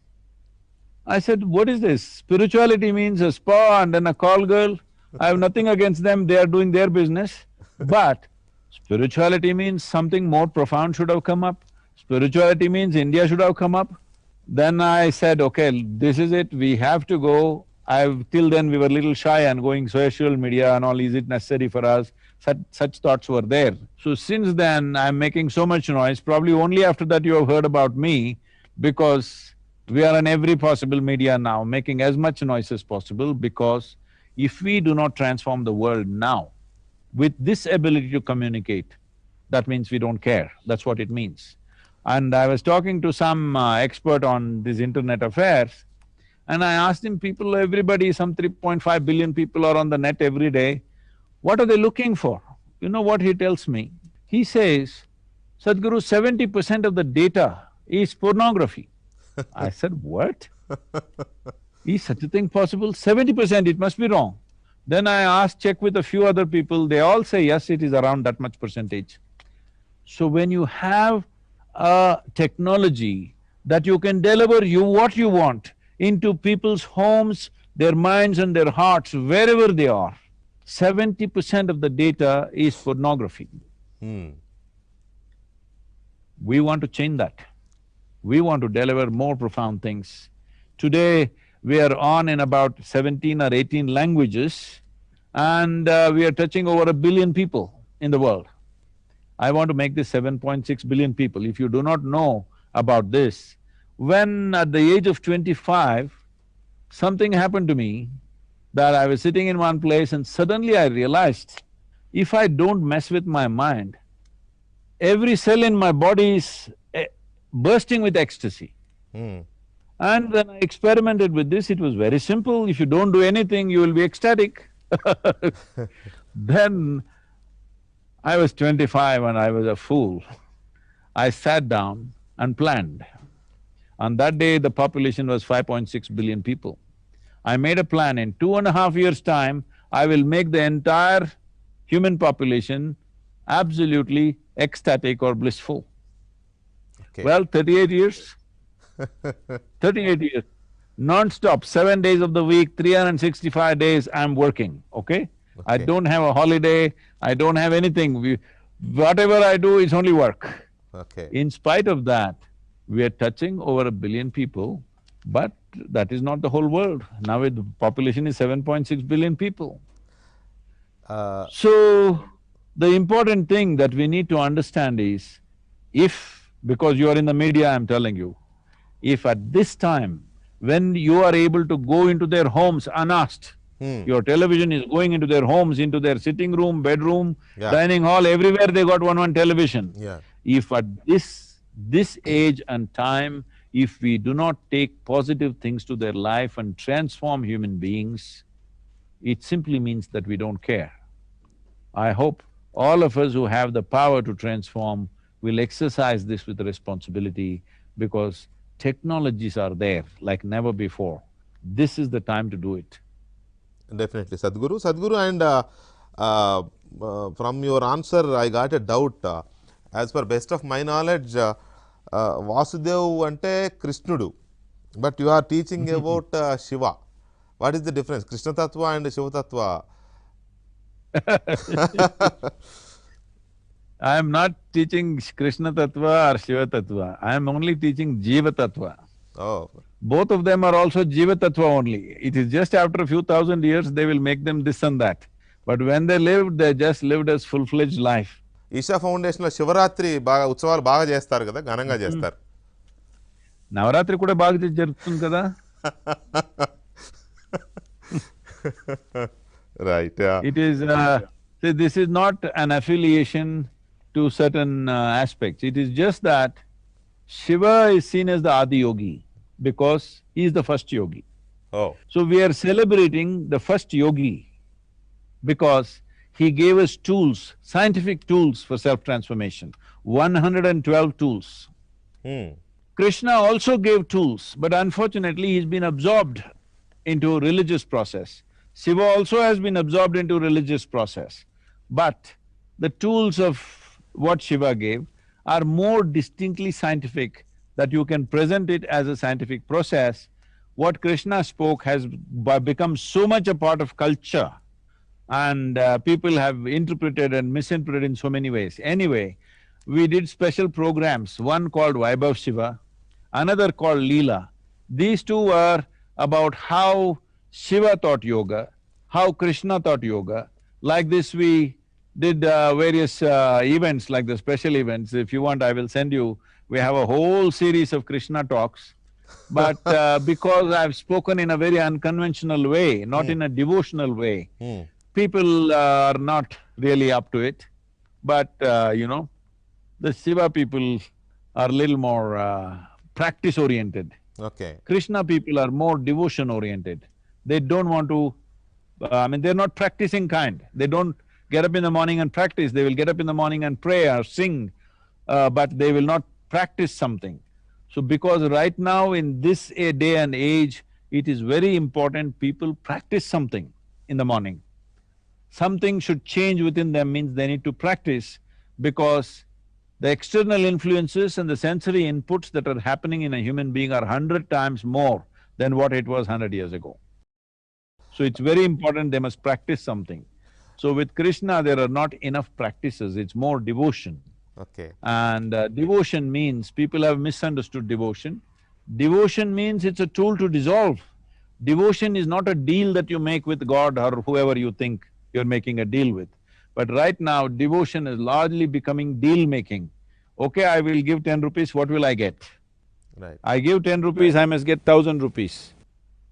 I said, what is this? Spirituality means a spa and then a call girl. I have nothing against them, they are doing their business. But spirituality means something more profound should have come up. Spirituality means India should have come up. Then I said, okay, this is it, we have to go. Till then we were a little shy and going social media and all, is it necessary for us? Such thoughts were there. So since then, I'm making so much noise, probably only after that you have heard about me, because we are on every possible media now, making as much noise as possible, because if we do not transform the world now, with this ability to communicate, that means we don't care, that's what it means. And I was talking to some expert on these internet affairs, and I asked him, people, everybody, some 3.5 billion people are on the net every day, what are they looking for? You know what he tells me? He says, Sadhguru, 70% of the data is pornography. I said, what? Is such a thing possible? 70%, it must be wrong. Then I asked, check with a few other people, they all say, yes, it is around that much percentage. So when you have a technology that you can deliver what you want into people's homes, their minds and their hearts, wherever they are, 70% of the data is pornography. Hmm. We want to change that. We want to deliver more profound things. Today, we are on in about 17 or 18 languages, and we are touching over 1 billion people in the world. I want to make this 7.6 billion people. If you do not know about this, when at the age of 25, something happened to me that I was sitting in one place and suddenly I realized, if I don't mess with my mind, every cell in my body is bursting with ecstasy. Hmm. And when I experimented with this, it was very simple. If you don't do anything, you will be ecstatic. Then I was 25 and I was a fool. I sat down and planned. On that day, the population was 5.6 billion people. I made a plan, in 2.5 years' time, I will make the entire human population absolutely ecstatic or blissful. Okay. Well, 38 years, 38 years, non-stop, 7 days of the week, 365 days I'm working, okay? I Okay. don't have a holiday, I don't have anything. Whatever I do is only work. Okay. In spite of that, we are touching over 1 billion people, but that is not the whole world. Now the population is 7.6 billion people. So, the important thing that we need to understand is, if, because you are in the media, I'm telling you, if at this time, when you are able to go into their homes unasked, your television is going into their homes, into their sitting room, bedroom, Yeah. dining hall, everywhere they got one television. Yeah. If at this age and time, if we do not take positive things to their life and transform human beings, it simply means that we don't care. I hope all of us who have the power to transform will exercise this with responsibility, because technologies are there like never before. This is the time to do it. Definitely, Sadhguru. Sadhguru, and from your answer, I got a doubt. As per best of my knowledge, Vasudev ante Krishnudu, but you are teaching about Shiva. What is the difference? Krishna Tattva and Shiva Tattva? I am not teaching Krishna Tattva or Shiva Tattva, I am only teaching Jiva Tattva. Oh, Both of them are also Jiva Tattva only. It is just after a few thousand years they will make them this and that. But when they lived, they just lived as full-fledged life. Isha ఫౌండేషన్లో Shivaratri బాగా ఉత్సవాలు బాగా చేస్తారు కదా, ఘనంగా చేస్తారు. నవరాత్రి కూడా బాగా జరుగుతుంది కదా. Right, yeah. It is… see, this is not an affiliation to certain aspects. It is just that Shiva is seen as the Adi Yogi because he is the first yogi. Oh, So we are celebrating the first yogi because he gave us tools, scientific tools for self-transformation, 112 tools. Krishna also gave tools, but unfortunately he's been absorbed into religious process. Shiva also has been absorbed into religious process. But the tools of what Shiva gave are more distinctly scientific, that you can present it as a scientific process. What Krishna spoke has become so much a part of culture, and people have interpreted and misinterpreted in so many ways. Anyway, we did special programs, one called Vaibhav Shiva, another called Leela. These two were about how Shiva taught yoga, how Krishna taught yoga. Like this, we did various events, like the special events. If you want, I will send you. We have a whole series of Krishna talks. But because I've spoken in a very unconventional way, not in a devotional way, people are not really up to it. But the Shiva people are little more practice-oriented. okay. Krishna people are more devotion-oriented. They don't want to… they're not practicing kind. They don't get up in the morning and practice. They will get up in the morning and pray or sing, but they will not practice something. So because right now in this day and age, it is very important people practice something in the morning. Something should change within them, means they need to practice, because the external influences and the sensory inputs that are happening in a human being are 100 times more than what it was 100 years ago. So it's very important they must practice something. So with Krishna, there are not enough practices, it's more devotion. Okay. And devotion means… people have misunderstood devotion. Devotion means it's a tool to dissolve. Devotion is not a deal that you make with God or whoever you think you're making a deal with. But right now, devotion is largely becoming deal-making. Okay, I will give 10 rupees, what will I get? Right. I give 10 rupees, I must get 1,000 rupees.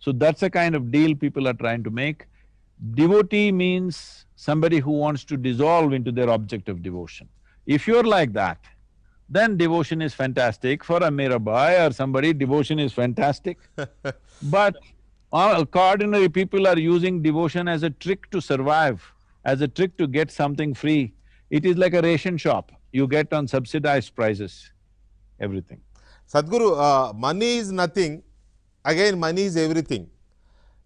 So that's the kind of deal people are trying to make. Devotee means somebody who wants to dissolve into their object of devotion. If you're like that, then devotion is fantastic. For a Mirabai or somebody, devotion is fantastic. But ordinary people are using devotion as a trick to survive, as a trick to get something free. It is like a ration shop, you get on subsidized prices, everything. Sadhguru, money is nothing, again money is everything.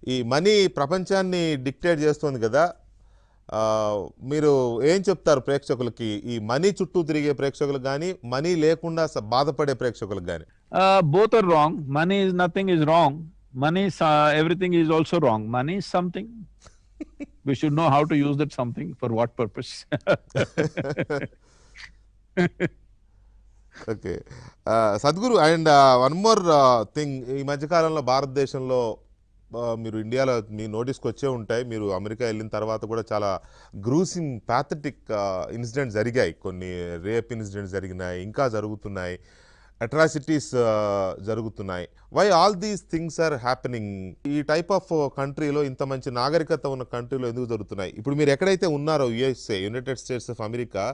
ఈ money ప్రపంచాన్ని dictate చేస్తుంది కదా. ఆ, మీరు ఏం చెప్తారు ప్రేక్షకులకి, ఈ మనీ చుట్టూ తిరిగే ప్రేక్షకులకు కానీ, మనీ లేకుండా బాధపడే ప్రేక్షకులకు కానీ? Both are wrong. Money is nothing is wrong. Money is everything is also wrong. Money is something. We should know how to use that something for what purpose. Okay. Sadhguru, and one more thing, ఈ మధ్యకాలంలో భారతదేశంలో మీరు ఇండియాలో మీ నోటీస్కి వచ్చే ఉంటాయి, మీరు America వెళ్ళిన తర్వాత కూడా చాలా గ్రూసింగ్ ప్యాథటిక్ ఇన్సిడెంట్స్ జరిగాయి. కొన్ని రేప్ ఇన్సిడెంట్స్ జరిగినాయి, ఇంకా జరుగుతున్నాయి, అట్రాసిటీస్ జరుగుతున్నాయి. Why all these things are happening? ఈ టైప్ ఆఫ్ కంట్రీలో, ఇంత మంచి నాగరికత ఉన్న కంట్రీలో ఎందుకు జరుగుతున్నాయి? ఇప్పుడు మీరు ఎక్కడైతే ఉన్నారో, USA, United states of America,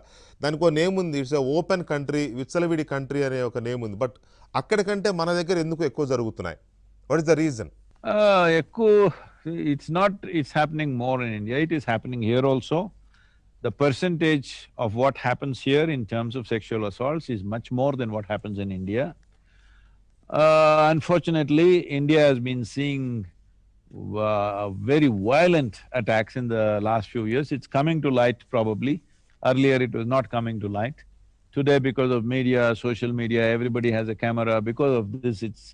దానికి ఒక నేమ్ ఉంది, ఇట్స్ ఓపెన్ కంట్రీ, విచ్చలవిడి కంట్రీ అనే ఒక నేమ్ ఉంది. బట్ అక్కడికంటే మన దగ్గర ఎందుకు ఎక్కువ జరుగుతున్నాయి? What is the reason? It's not, it's happening more in India, it is happening here also. The percentage of what happens here in terms of sexual assaults is much more than what happens in India. Unfortunately, India has been seeing very violent attacks in the last few years. It's coming to light probably. Earlier it was not coming to light. Today, because of media, social media, everybody has a camera. Because of this, it's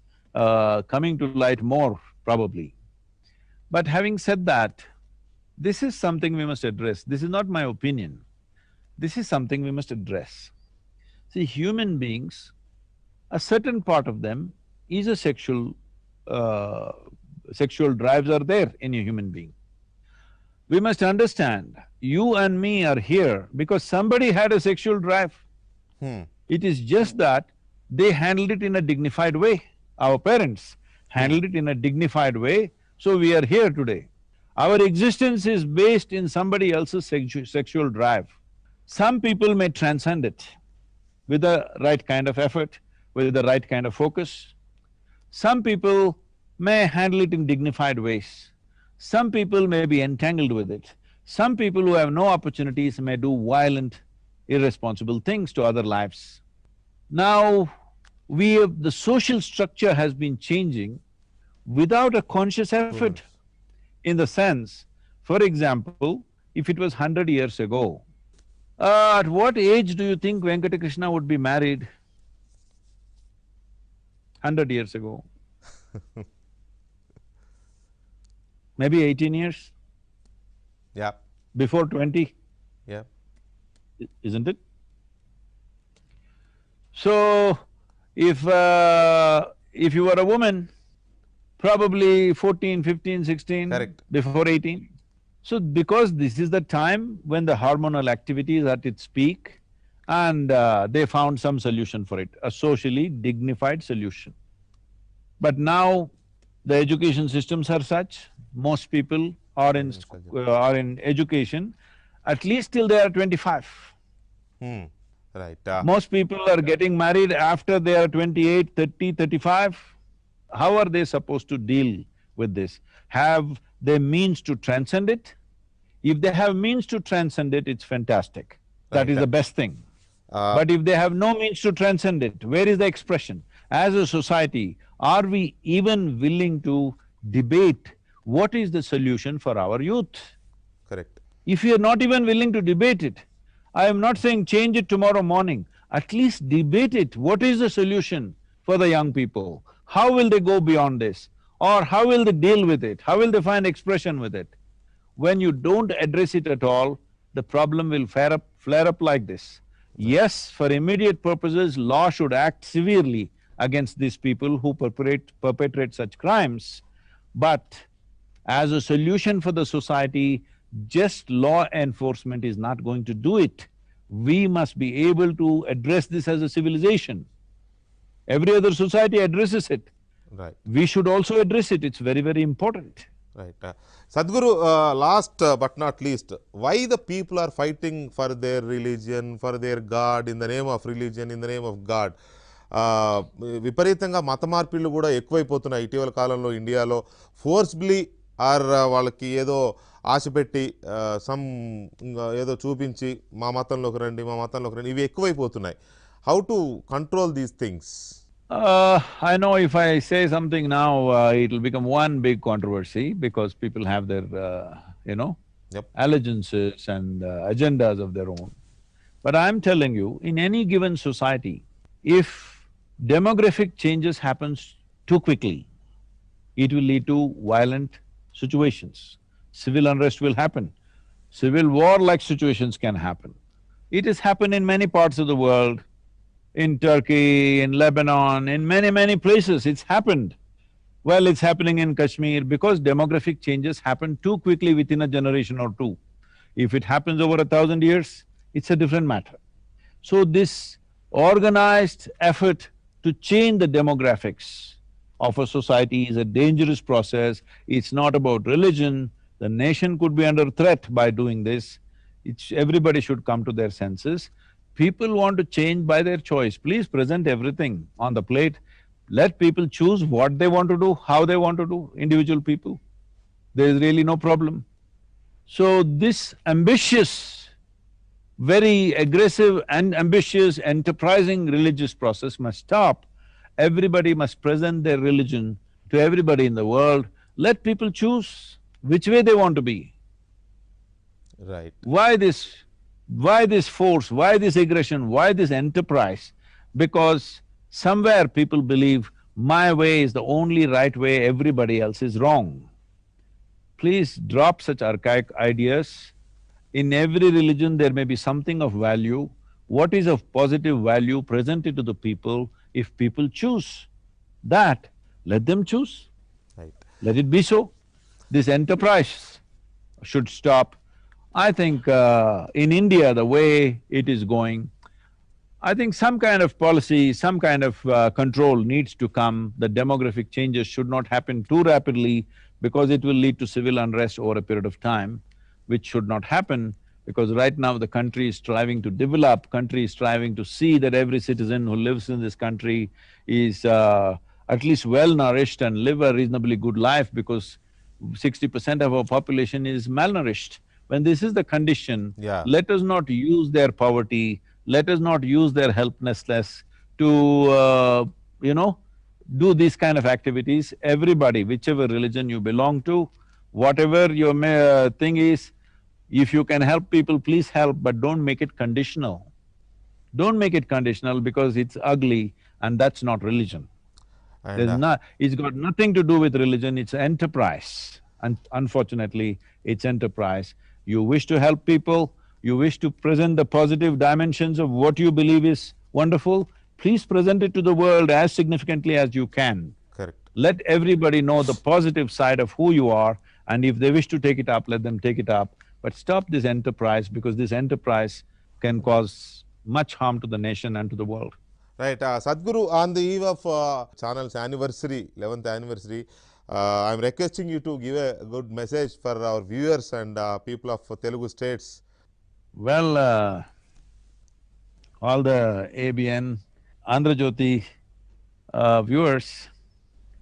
coming to light more probably. But having said that, this is something we must address. This is not my opinion. This is something we must address. See, human beings, a certain part of them is a sexual drives are there in a human being. We must understand, you and me are here because somebody had a sexual drive. It is just that they handled it in a dignified way. Our parents handled it in a dignified way, so we are here today. Our existence is based in somebody else's sexual drive. Some people may transcend it with the right kind of effort, with the right kind of focus. Some people may handle it in dignified ways. Some people may be entangled with it. Some people who have no opportunities may do violent, irresponsible things to other lives. Now, the social structure has been changing without a conscious effort. In the sense, for example, if it was 100 years ago, at what age do you think Venkata Krishna would be married? 100 years ago? Maybe 18 years? Yeah. Before 20? Yeah. Isn't it? So, if you were a woman, probably 14, 15, 16. Correct. Before 18. So because this is the time when the hormonal activity is at its peak and they found some solution for it, a socially dignified solution. But now the education systems are such, most people are in education at least till they are 25. Right. Most people are getting married after they are 28, 30, 35. How are they supposed to deal with this? Have they means to transcend it? If they have means to transcend it, it's fantastic. That is the best thing. But if they have no means to transcend it, where is the expression? As a society, are we even willing to debate what is the solution for our youth? Correct. If we are not even willing to debate it, I am not saying change it tomorrow morning, at least debate it. What is the solution for the young people? How will they go beyond this? Or how will they deal with it? How will they find expression with it? When you don't address it at all, the problem will flare up like this. Yes, for immediate purposes, law should act severely against these people who perpetrate such crimes. But as a solution for the society, just law enforcement is not going to do it. We must be able to address this as a civilization. Every other society addresses it. Right. We should also address it, it's very, very important. Right. Sadhguru, last but not least, why the people are fighting for their religion, for their God, in the name of religion, in the name of God? విపరీతంగా మత మార్పిళ్ళు కూడా ఎక్కువైపోతున్నాయి ఇటీవల కాలంలో ఇండియాలో. ఫోర్స్బ్లీ are వాళ్ళకి ఏదో ఆశ పెట్టి ఏదో చూపించి మా మతంలోకి రండి, మా మతంలోకి రండి, ఇవి ఎక్కువైపోతున్నాయి. How to control these things? I know if I say something now, it'll become one big controversy because people have their, Yep. allegiances and agendas of their own. But I'm telling you, in any given society, if demographic changes happens too quickly, it will lead to violent situations. Civil unrest will happen. Civil war-like situations can happen. It has happened in many parts of the world, in Turkey, in Lebanon, in many places it's happened. Well, it's happening in Kashmir because demographic changes happen too quickly within a generation or two. If it happens over 1,000 years, it's a different matter. So this organized effort to change the demographics of a society is a dangerous process. It's not about religion. The nation could be under threat by doing this. Everybody should come to their senses. People want to change by their choice. Please present everything on the plate. Let people choose what they want to do, how they want to do, individual people. There is really no problem. So this ambitious, very aggressive and ambitious, enterprising religious process must stop. Everybody must present their religion to everybody in the world. Let people choose which way they want to be. Right. Why this force, why this aggression, why this enterprise? Because somewhere people believe my way is the only right way, everybody else is wrong. Please drop such archaic ideas. In every religion there may be something of value. What is of positive value, present it to the people. If people choose that, let them choose. Right. Let it be so. This enterprise should stop. I think in India, the way it is going, I think some kind of policy, some kind of control needs to come. The demographic changes should not happen too rapidly because it will lead to civil unrest over a period of time, which should not happen because right now the country is striving to develop, country is striving to see that every citizen who lives in this country is at least well-nourished and live a reasonably good life because 60% of our population is malnourished. When this is the condition, Yeah. let us not use their poverty, let us not use their helplessness to, do these kind of activities. Everybody, whichever religion you belong to, whatever your thing is, if you can help people, please help, but don't make it conditional. Don't make it conditional because it's ugly and that's not religion. And It's got nothing to do with religion, it's enterprise. And unfortunately, it's enterprise. You wish to help people, you wish to present the positive dimensions of what you believe is wonderful, please present it to the world as significantly as you can. correct. Let everybody know the positive side of who you are, and if they wish to take it up, let them take it up. But stop this enterprise because this enterprise can cause much harm to the nation and to the world. Right. Sadhguru, on the eve of channel's anniversary, 11th anniversary, I'm requesting you to give a good message for our viewers and people of Telugu states. Well, all the ABN, Andhra Jyoti viewers,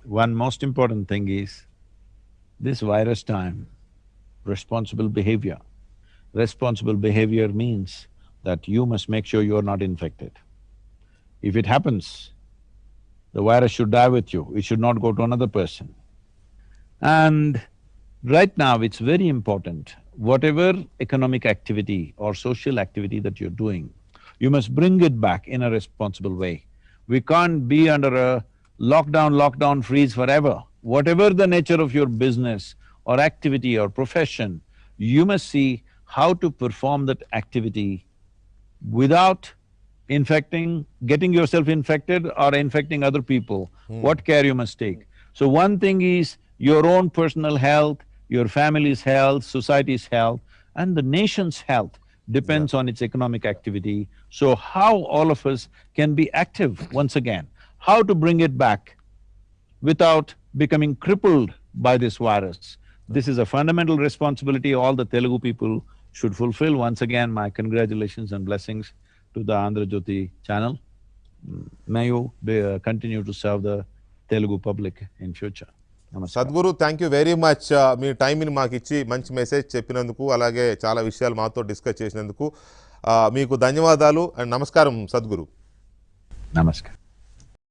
one most important thing is this virus time, responsible behavior. Responsible behavior means that you must make sure you're not infected. If it happens, the virus should die with you, it should not go to another person. And right now it's very important, whatever economic activity or social activity that you're doing, you must bring it back in a responsible way. We can't be under a lockdown freeze forever. Whatever the nature of your business or activity or profession, you must see how to perform that activity without infecting, getting yourself infected or infecting other people. What care you must take. So one thing is your own personal health, your family's health, society's health, and the nation's health depends on its economic activity. So how all of us can be active once again, how to bring it back without becoming crippled by this virus. This is a fundamental responsibility all the Telugu people should fulfill. Once again, my congratulations and blessings to the Andhra Jyoti channel. May you continue to serve the Telugu public in future. Namaskar. Sadhguru, thank you very much మీ టైంని మాకు ఇచ్చి మంచి message చెప్పినందుకు, అలాగే చాలా విషయాలు మాతో discuss చేసినందుకు మీకు ధన్యవాదాలు అండ్ నమస్కారం సద్గురు. Namaskar.